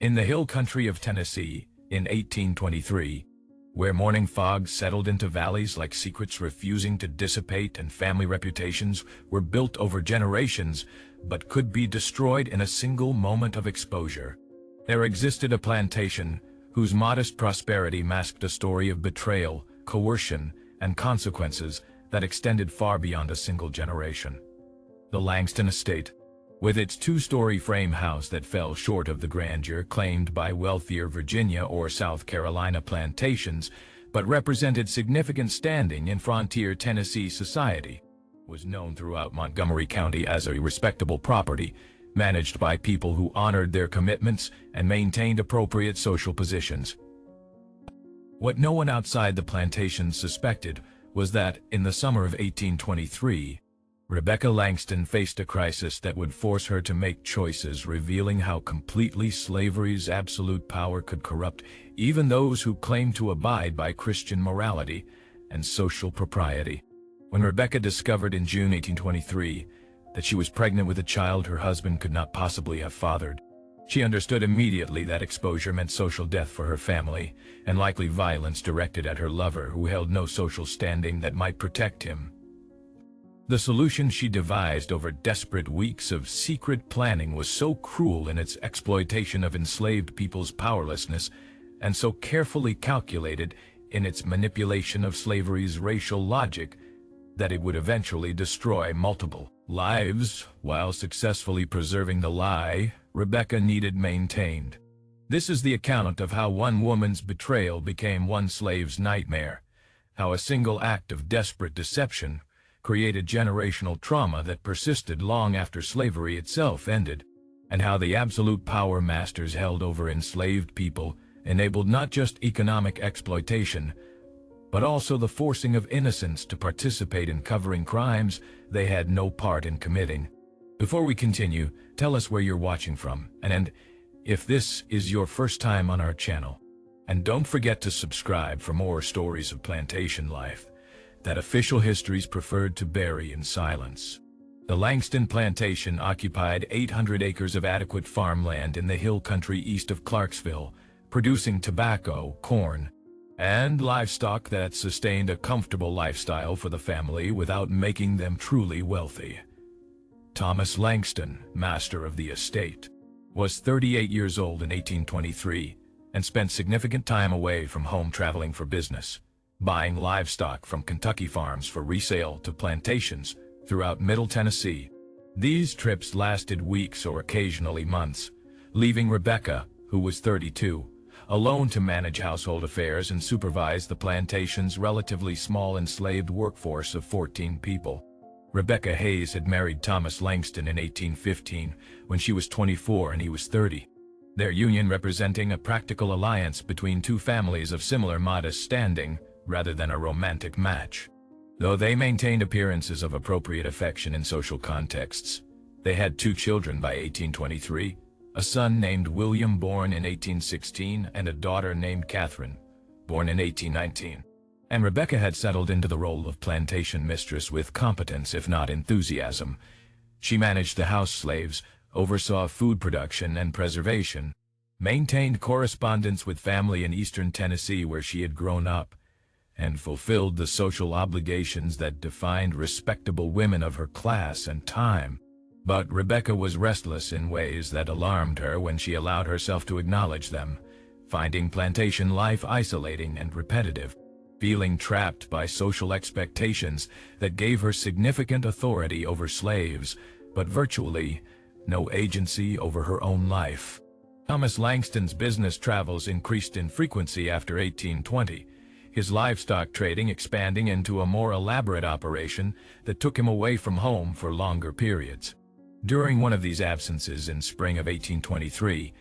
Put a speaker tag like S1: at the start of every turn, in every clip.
S1: In the hill country of Tennessee, in 1823, where morning fogs settled into valleys like secrets refusing to dissipate and family reputations were built over generations but could be destroyed in a single moment of exposure, there existed a plantation whose modest prosperity masked a story of betrayal, coercion, and consequences that extended far beyond a single generation. The Langston estate, with its two-story frame house that fell short of the grandeur claimed by wealthier Virginia or South Carolina plantations, but represented significant standing in frontier Tennessee society, was known throughout Montgomery County as a respectable property, managed by people who honored their commitments and maintained appropriate social positions. What no one outside the plantation suspected was that, in the summer of 1823, Rebecca Langston faced a crisis that would force her to make choices revealing how completely slavery's absolute power could corrupt even those who claimed to abide by Christian morality and social propriety. When Rebecca discovered in June 1823 that she was pregnant with a child her husband could not possibly have fathered, she understood immediately that exposure meant social death for her family and likely violence directed at her lover who held no social standing that might protect him. The solution she devised over desperate weeks of secret planning was so cruel in its exploitation of enslaved people's powerlessness and so carefully calculated in its manipulation of slavery's racial logic that it would eventually destroy multiple lives while successfully preserving the lie Rebecca needed maintained. This is the account of how one woman's betrayal became one slave's nightmare, how a single act of desperate deception created generational trauma that persisted long after slavery itself ended, and how the absolute power masters held over enslaved people enabled not just economic exploitation, but also the forcing of innocents to participate in covering crimes they had no part in committing. Before we continue, tell us where you're watching from, and if this is your first time on our channel. And don't forget to subscribe for more stories of plantation life that official histories preferred to bury in silence. The Langston plantation occupied 800 acres of adequate farmland in the hill country east of Clarksville, producing tobacco, corn, and livestock that sustained a comfortable lifestyle for the family without making them truly wealthy. Thomas Langston, master of the estate, was 38 years old in 1823 and spent significant time away from home traveling for business, buying livestock from Kentucky farms for resale to plantations throughout Middle Tennessee. These trips lasted weeks or occasionally months, leaving Rebecca, who was 32, alone to manage household affairs and supervise the plantation's relatively small enslaved workforce of 14 people. Rebecca Hayes had married Thomas Langston in 1815 when she was 24 and he was 30, their union representing a practical alliance between two families of similar modest standing rather than a romantic match. Though they maintained appearances of appropriate affection in social contexts, they had two children by 1823, a son named William born in 1816 and a daughter named Catherine, born in 1819. And Rebecca had settled into the role of plantation mistress with competence if not enthusiasm. She managed the house slaves, oversaw food production and preservation, maintained correspondence with family in eastern Tennessee where she had grown up, and fulfilled the social obligations that defined respectable women of her class and time. But Rebecca was restless in ways that alarmed her when she allowed herself to acknowledge them, finding plantation life isolating and repetitive, feeling trapped by social expectations that gave her significant authority over slaves, but virtually no agency over her own life. Thomas Langston's business travels increased in frequency after 1820, his livestock trading expanding into a more elaborate operation that took him away from home for longer periods. During one of these absences in spring of 1823,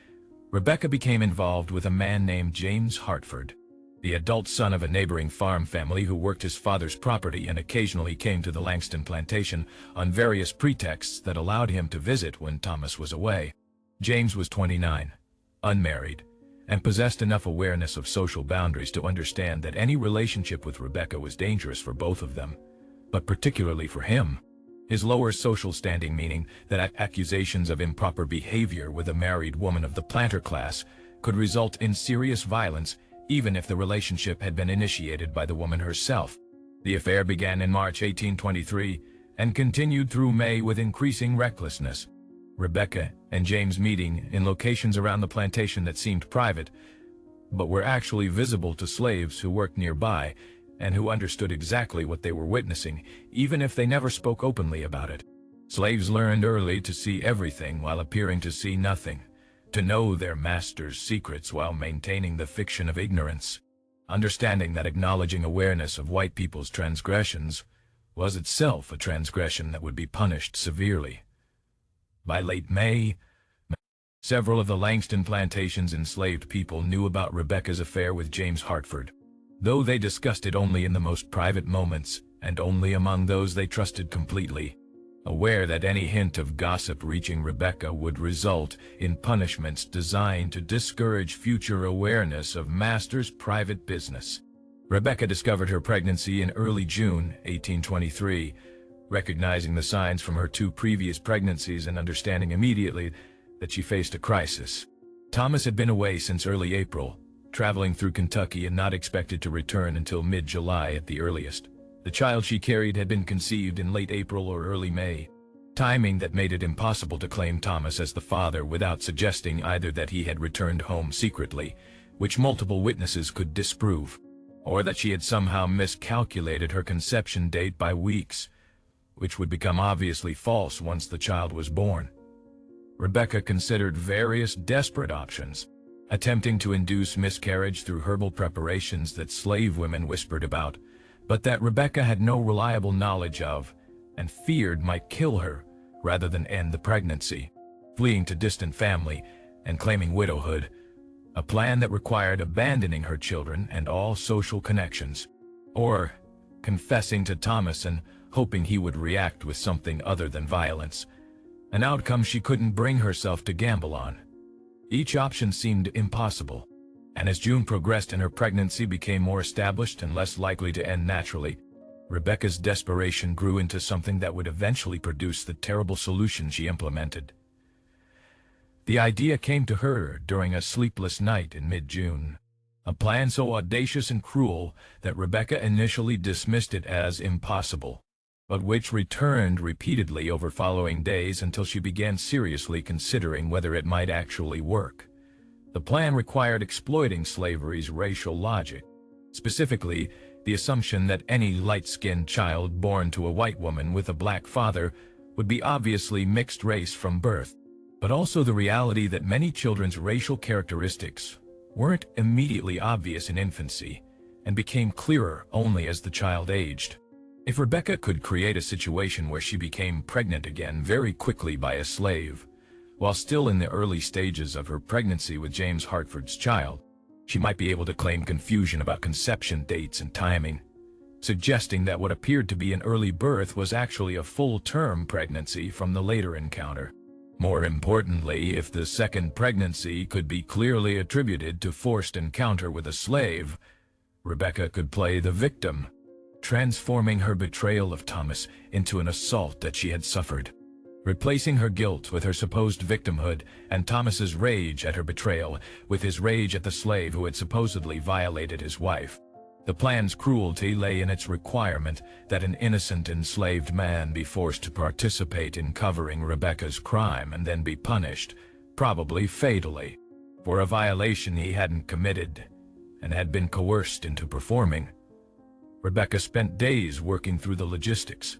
S1: Rebecca became involved with a man named James Hartford, the adult son of a neighboring farm family who worked his father's property and occasionally came to the Langston plantation on various pretexts that allowed him to visit when Thomas was away. James was 29, unmarried, and possessed enough awareness of social boundaries to understand that any relationship with Rebecca was dangerous for both of them, but particularly for him. His lower social standing meaning that accusations of improper behavior with a married woman of the planter class could result in serious violence even if the relationship had been initiated by the woman herself. The affair began in March 1823 and continued through May with increasing recklessness. Rebecca and James meeting in locations around the plantation that seemed private, but were actually visible to slaves who worked nearby and who understood exactly what they were witnessing, even if they never spoke openly about it. Slaves learned early to see everything while appearing to see nothing, to know their master's secrets while maintaining the fiction of ignorance, understanding that acknowledging awareness of white people's transgressions was itself a transgression that would be punished severely. By late May, several of the Langston plantation's enslaved people knew about Rebecca's affair with James Hartford, though they discussed it only in the most private moments and only among those they trusted completely, aware that any hint of gossip reaching Rebecca would result in punishments designed to discourage future awareness of master's private business. Rebecca discovered her pregnancy in early June 1823, recognizing the signs from her 2 previous pregnancies and understanding immediately that she faced a crisis. Thomas had been away since early April, traveling through Kentucky and not expected to return until mid-July at the earliest. The child she carried had been conceived in late April or early May, timing that made it impossible to claim Thomas as the father without suggesting either that he had returned home secretly, which multiple witnesses could disprove, or that she had somehow miscalculated her conception date by weeks, which would become obviously false once the child was born. Rebecca considered various desperate options, attempting to induce miscarriage through herbal preparations that slave women whispered about, but that Rebecca had no reliable knowledge of and feared might kill her rather than end the pregnancy, fleeing to distant family and claiming widowhood, a plan that required abandoning her children and all social connections, or confessing to Thomas and hoping he would react with something other than violence, an outcome she couldn't bring herself to gamble on. Each option seemed impossible, and as June progressed and her pregnancy became more established and less likely to end naturally, Rebecca's desperation grew into something that would eventually produce the terrible solution she implemented. The idea came to her during a sleepless night in mid-June, a plan so audacious and cruel that Rebecca initially dismissed it as impossible, but which returned repeatedly over following days until she began seriously considering whether it might actually work. The plan required exploiting slavery's racial logic, specifically the assumption that any light-skinned child born to a white woman with a black father would be obviously mixed race from birth, but also the reality that many children's racial characteristics weren't immediately obvious in infancy and became clearer only as the child aged. If Rebecca could create a situation where she became pregnant again very quickly by a slave, while still in the early stages of her pregnancy with James Hartford's child, she might be able to claim confusion about conception dates and timing, suggesting that what appeared to be an early birth was actually a full-term pregnancy from the later encounter. More importantly, if the second pregnancy could be clearly attributed to forced encounter with a slave, Rebecca could play the victim, transforming her betrayal of Thomas into an assault that she had suffered, replacing her guilt with her supposed victimhood and Thomas's rage at her betrayal with his rage at the slave who had supposedly violated his wife. The plan's cruelty lay in its requirement that an innocent enslaved man be forced to participate in covering Rebecca's crime and then be punished, probably fatally, for a violation he hadn't committed and had been coerced into performing. Rebecca spent days working through the logistics,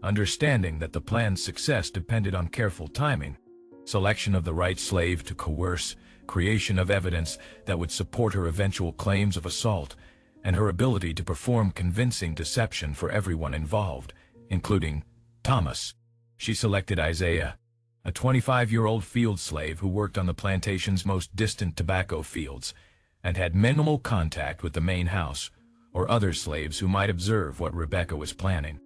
S1: understanding that the plan's success depended on careful timing, selection of the right slave to coerce, creation of evidence that would support her eventual claims of assault, and her ability to perform convincing deception for everyone involved, including Thomas. She selected Isaiah, a 25-year-old field slave who worked on the plantation's most distant tobacco fields and had minimal contact with the main house or other slaves who might observe what Rebecca was planning.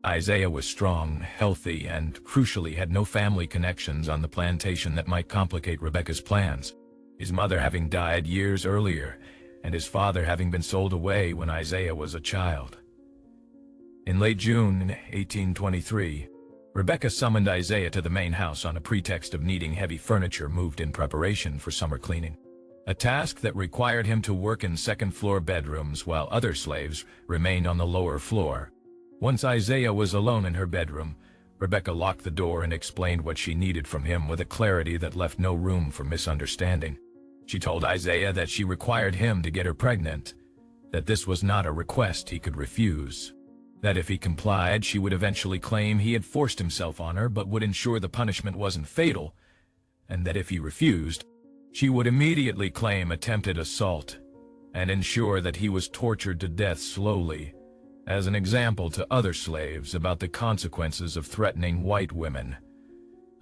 S1: Isaiah was strong, healthy, and crucially had no family connections on the plantation that might complicate Rebecca's plans, his mother having died years earlier and his father having been sold away when Isaiah was a child. In late June 1823, Rebecca summoned Isaiah to the main house on a pretext of needing heavy furniture moved in preparation for summer cleaning, a task that required him to work in second-floor bedrooms while other slaves remained on the lower floor. Once Isaiah was alone in her bedroom, Rebecca locked the door and explained what she needed from him with a clarity that left no room for misunderstanding. She told Isaiah that she required him to get her pregnant, that this was not a request he could refuse, that if he complied she would eventually claim he had forced himself on her but would ensure the punishment wasn't fatal, and that if he refused, she would immediately claim attempted assault and ensure that he was tortured to death slowly, as an example to other slaves about the consequences of threatening white women.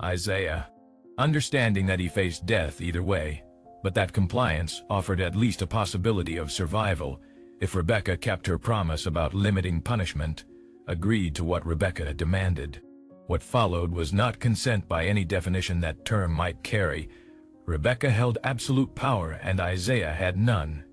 S1: Isaiah, understanding that he faced death either way, but that compliance offered at least a possibility of survival if Rebecca kept her promise about limiting punishment, agreed to what Rebecca demanded. What followed was not consent by any definition that term might carry. Rebecca held absolute power and Isaiah had none.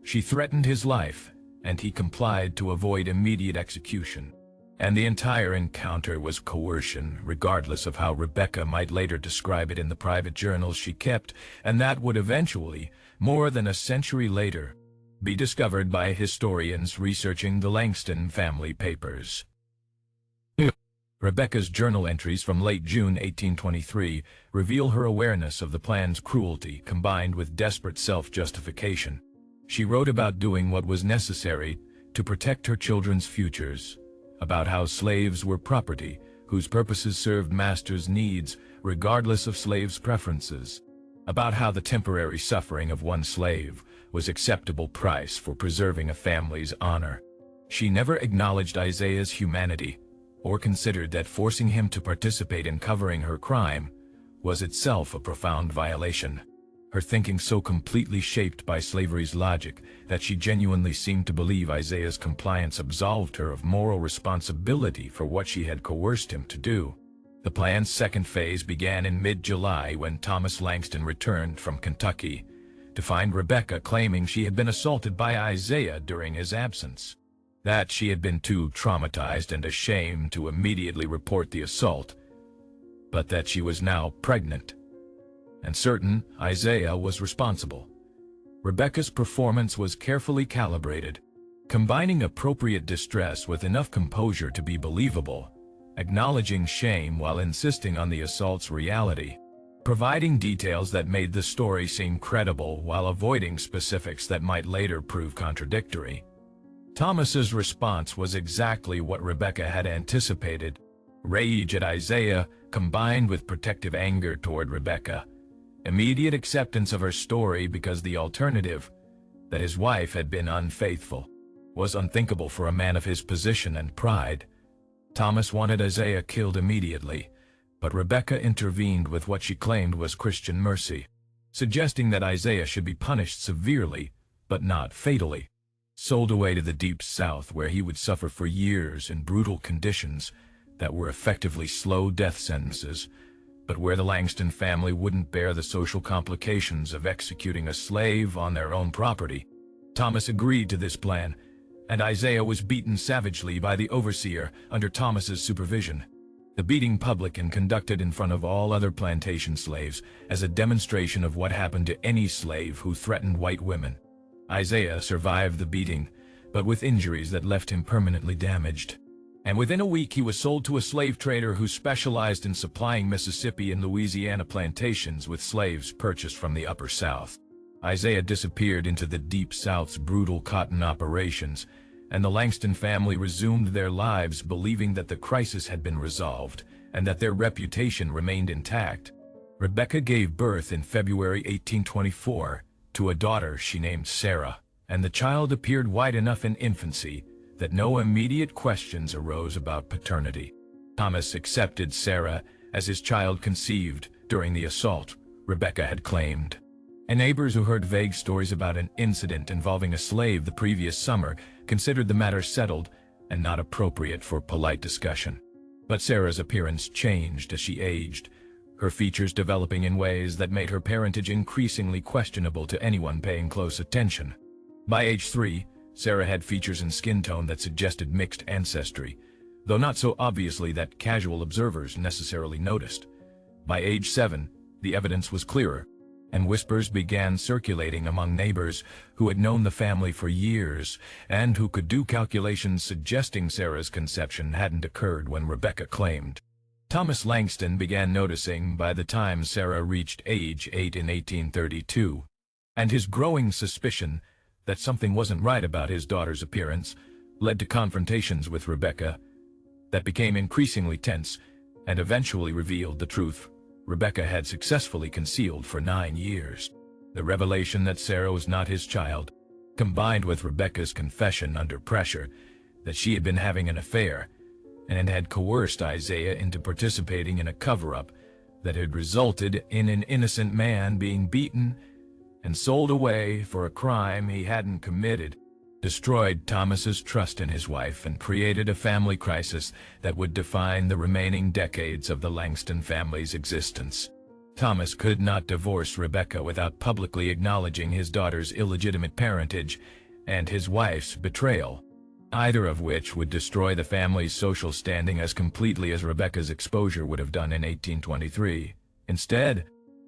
S1: She threatened his life, and he complied to avoid immediate execution. And the entire encounter was coercion, regardless of how Rebecca might later describe it in the private journals she kept, and that would eventually, more than a century later, be discovered by historians researching the Langston family papers. Rebecca's journal entries from late June 1823 reveal her awareness of the plan's cruelty combined with desperate self-justification. She wrote about doing what was necessary to protect her children's futures, about how slaves were property whose purposes served masters' needs regardless of slaves' preferences, about how the temporary suffering of one slave was acceptable price for preserving a family's honor. She never acknowledged Isaiah's humanity or considered that forcing him to participate in covering her crime was itself a profound violation. Her thinking so completely shaped by slavery's logic that she genuinely seemed to believe Isaiah's compliance absolved her of moral responsibility for what she had coerced him to do. The plan's second phase began in mid-July when Thomas Langston returned from Kentucky to find Rebecca claiming she had been assaulted by Isaiah during his absence, that she had been too traumatized and ashamed to immediately report the assault, but that she was now pregnant, and certain Isaiah was responsible. Rebecca's performance was carefully calibrated, combining appropriate distress with enough composure to be believable, acknowledging shame while insisting on the assault's reality, providing details that made the story seem credible while avoiding specifics that might later prove contradictory. Thomas's response was exactly what Rebecca had anticipated: rage at Isaiah combined with protective anger toward Rebecca. Immediate acceptance of her story because the alternative, that his wife had been unfaithful, was unthinkable for a man of his position and pride. Thomas wanted Isaiah killed immediately, but Rebecca intervened with what she claimed was Christian mercy, suggesting that Isaiah should be punished severely, but not fatally. Sold away to the Deep South where he would suffer for years in brutal conditions that were effectively slow death sentences, but where the Langston family wouldn't bear the social complications of executing a slave on their own property. Thomas agreed to this plan, and Isaiah was beaten savagely by the overseer under Thomas's supervision. The beating public and conducted in front of all other plantation slaves as a demonstration of what happened to any slave who threatened white women. Isaiah survived the beating, but with injuries that left him permanently damaged. And within a week he was sold to a slave trader who specialized in supplying Mississippi and Louisiana plantations with slaves purchased from the Upper South. Isaiah disappeared into the Deep South's brutal cotton operations, and the Langston family resumed their lives believing that the crisis had been resolved and that their reputation remained intact. Rebecca gave birth in February 1824 to a daughter she named Sarah, and the child appeared white enough in infancy that no immediate questions arose about paternity. Thomas accepted Sarah as his child conceived during the assault, Rebecca had claimed. And neighbors who heard vague stories about an incident involving a slave the previous summer considered the matter settled and not appropriate for polite discussion. But Sarah's appearance changed as she aged, her features developing in ways that made her parentage increasingly questionable to anyone paying close attention. By age 3, Sarah had features and skin tone that suggested mixed ancestry, though not so obviously that casual observers necessarily noticed. By age 7, the evidence was clearer, and whispers began circulating among neighbors who had known the family for years and who could do calculations suggesting Sarah's conception hadn't occurred when Rebecca claimed. Thomas Langston began noticing by the time Sarah reached age 8 in 1832, and his growing suspicion that something wasn't right about his daughter's appearance led to confrontations with Rebecca that became increasingly tense and eventually revealed the truth Rebecca had successfully concealed for 9 years. The revelation that Sarah was not his child, combined with Rebecca's confession under pressure that she had been having an affair and had coerced Isaiah into participating in a cover-up that had resulted in an innocent man being beaten and sold away for a crime he hadn't committed, destroyed Thomas's trust in his wife and created a family crisis that would define the remaining decades of the Langston family's existence. Thomas could not divorce Rebecca without publicly acknowledging his daughter's illegitimate parentage and his wife's betrayal, either of which would destroy the family's social standing as completely as Rebecca's exposure would have done in 1823. Instead,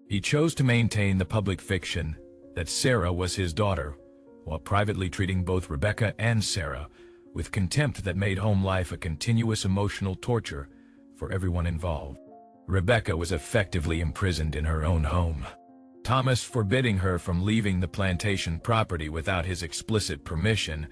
S1: he chose to maintain the public fiction that Sarah was his daughter, while privately treating both Rebecca and Sarah with contempt that made home life a continuous emotional torture for everyone involved. Rebecca was effectively imprisoned in her own home, Thomas forbidding her from leaving the plantation property without his explicit permission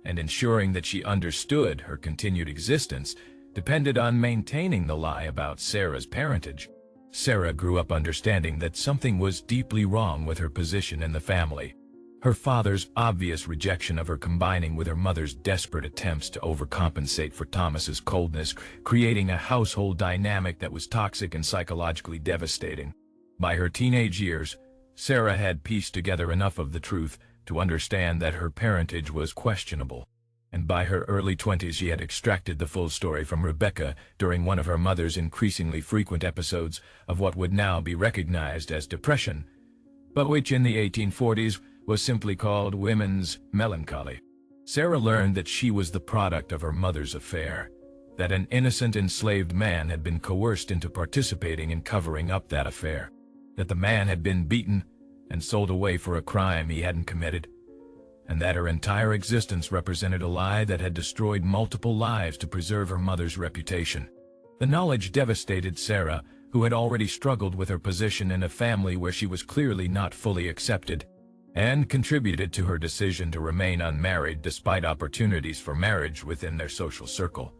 S1: and ensuring that she understood her continued existence depended on maintaining the lie about Sarah's parentage. Sarah grew up understanding that something was deeply wrong with her position in the family. Her father's obvious rejection of her combining with her mother's desperate attempts to overcompensate for Thomas's coldness, creating a household dynamic that was toxic and psychologically devastating. By her teenage years, Sarah had pieced together enough of the truth to understand that her parentage was questionable, and by her early 20s she had extracted the full story from Rebecca during one of her mother's increasingly frequent episodes of what would now be recognized as depression, but which in the 1840s was simply called women's melancholy. Sarah learned that she was the product of her mother's affair, that an innocent enslaved man had been coerced into participating in covering up that affair, that the man had been beaten and sold away for a crime he hadn't committed, and that her entire existence represented a lie that had destroyed multiple lives to preserve her mother's reputation. The knowledge devastated Sarah, who had already struggled with her position in a family where she was clearly not fully accepted, and contributed to her decision to remain unmarried despite opportunities for marriage within their social circle.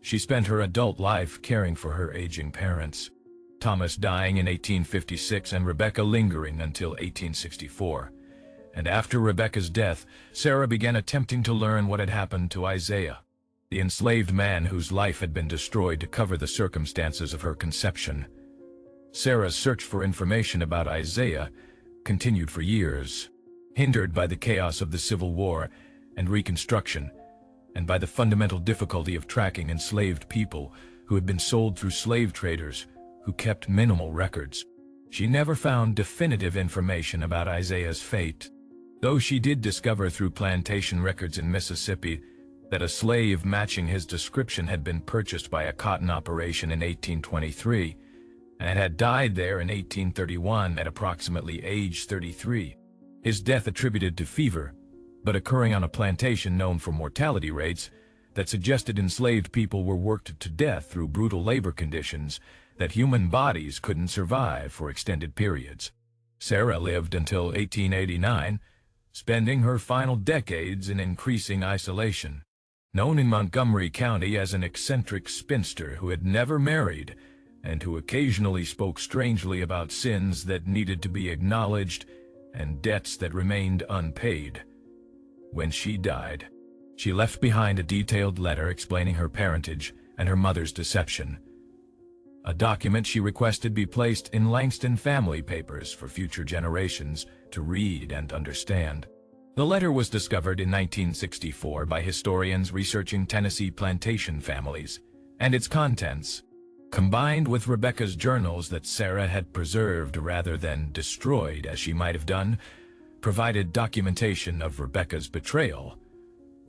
S1: She spent her adult life caring for her aging parents, Thomas dying in 1856 and Rebecca lingering until 1864. And after Rebecca's death, Sarah began attempting to learn what had happened to Isaiah, the enslaved man whose life had been destroyed to cover the circumstances of her conception. Sarah's search for information about Isaiah continued for years, hindered by the chaos of the Civil War and Reconstruction, and by the fundamental difficulty of tracking enslaved people who had been sold through slave traders who kept minimal records. She never found definitive information about Isaiah's fate, though she did discover through plantation records in Mississippi that a slave matching his description had been purchased by a cotton operation in 1823 and had died there in 1831 at approximately age 33. His death attributed to fever, but occurring on a plantation known for mortality rates that suggested enslaved people were worked to death through brutal labor conditions that human bodies couldn't survive for extended periods. Sarah lived until 1889, spending her final decades in increasing isolation. Known in Montgomery County as an eccentric spinster who had never married and who occasionally spoke strangely about sins that needed to be acknowledged and debts that remained unpaid. When she died, she left behind a detailed letter explaining her parentage and her mother's deception, a document she requested be placed in Langston family papers for future generations to read and understand. The letter was discovered in 1964 by historians researching Tennessee plantation families, and its contents, combined with Rebecca's journals that Sarah had preserved rather than destroyed as she might have done, provided documentation of Rebecca's betrayal,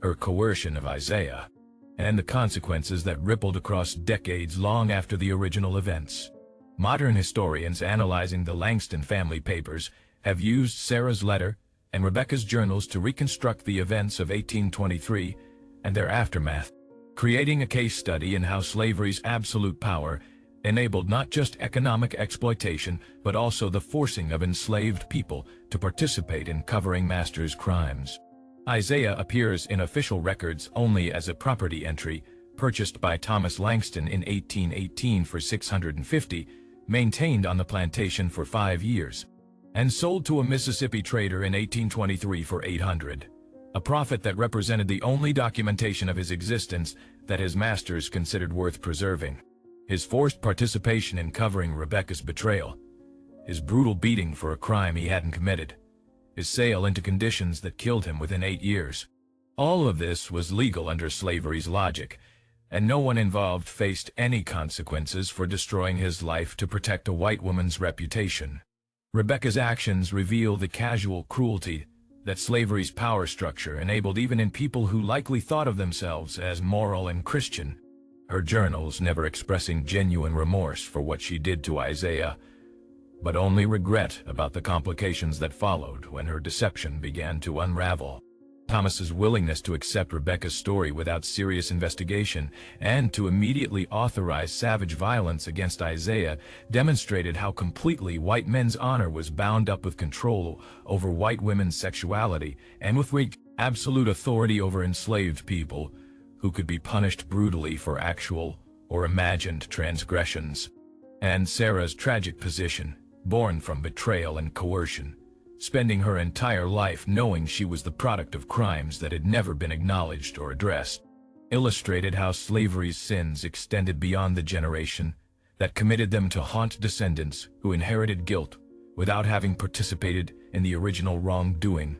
S1: her coercion of Isaiah, and the consequences that rippled across decades long after the original events. Modern historians analyzing the Langston family papers have used Sarah's letter and Rebecca's journals to reconstruct the events of 1823 and their aftermath, creating a case study in how slavery's absolute power enabled not just economic exploitation but also the forcing of enslaved people to participate in covering masters' crimes. Isaiah appears in official records only as a property entry purchased by Thomas Langston in 1818 for $650, maintained on the plantation for 5 years, and sold to a Mississippi trader in 1823 for $800, a profit that represented the only documentation of his existence that his masters considered worth preserving. His forced participation in covering Rebecca's betrayal, his brutal beating for a crime he hadn't committed, his sale into conditions that killed him within 8 years. All of this was legal under slavery's logic, and no one involved faced any consequences for destroying his life to protect a white woman's reputation. Rebecca's actions reveal the casual cruelty that slavery's power structure enabled even in people who likely thought of themselves as moral and Christian, her journals never expressing genuine remorse for what she did to Isaiah, but only regret about the complications that followed when her deception began to unravel. Thomas's willingness to accept Rebecca's story without serious investigation and to immediately authorize savage violence against Isaiah demonstrated how completely white men's honor was bound up with control over white women's sexuality and with absolute authority over enslaved people who could be punished brutally for actual or imagined transgressions. And Sarah's tragic position, born from betrayal and coercion, spending her entire life knowing she was the product of crimes that had never been acknowledged or addressed, illustrated how slavery's sins extended beyond the generation that committed them to haunt descendants who inherited guilt without having participated in the original wrongdoing.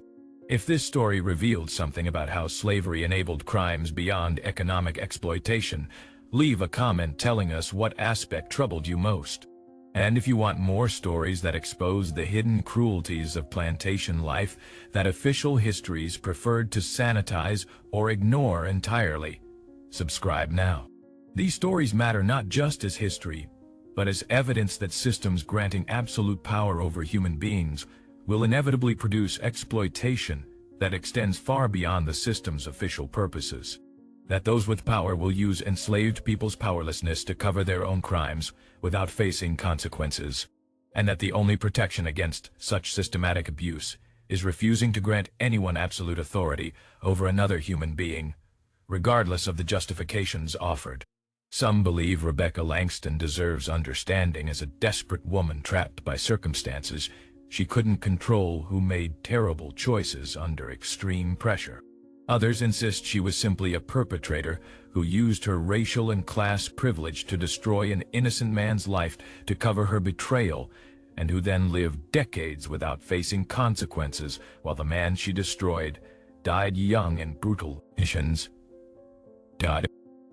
S1: If this story revealed something about how slavery enabled crimes beyond economic exploitation, leave a comment telling us what aspect troubled you most. And if you want more stories that expose the hidden cruelties of plantation life that official histories preferred to sanitize or ignore entirely, subscribe now. These stories matter not just as history, but as evidence that systems granting absolute power over human beings will inevitably produce exploitation that extends far beyond the system's official purposes. That those with power will use enslaved people's powerlessness to cover their own crimes without facing consequences, and that the only protection against such systematic abuse is refusing to grant anyone absolute authority over another human being, regardless of the justifications offered. Some believe Rebecca Langston deserves understanding as a desperate woman trapped by circumstances she couldn't control who made terrible choices under extreme pressure. Others insist she was simply a perpetrator who used her racial and class privilege to destroy an innocent man's life to cover her betrayal, and who then lived decades without facing consequences while the man she destroyed died young in brutal conditions.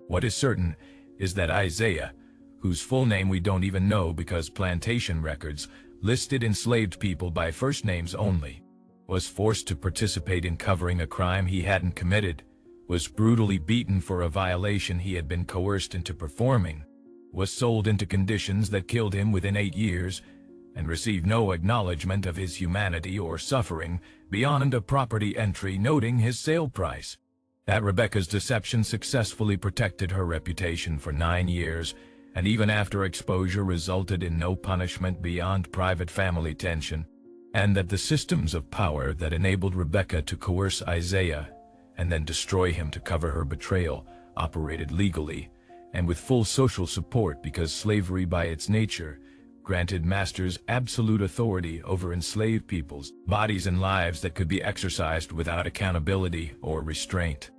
S1: What is certain is that Isaiah, whose full name we don't even know because plantation records listed enslaved people by first names only, was forced to participate in covering a crime he hadn't committed, was brutally beaten for a violation he had been coerced into performing, was sold into conditions that killed him within 8 years, and received no acknowledgement of his humanity or suffering beyond a property entry noting his sale price. That Rebecca's deception successfully protected her reputation for 9 years, and even after exposure resulted in no punishment beyond private family tension, and that the systems of power that enabled Rebecca to coerce Isaiah and then destroy him to cover her betrayal operated legally and with full social support because slavery by its nature granted masters absolute authority over enslaved people's bodies and lives that could be exercised without accountability or restraint.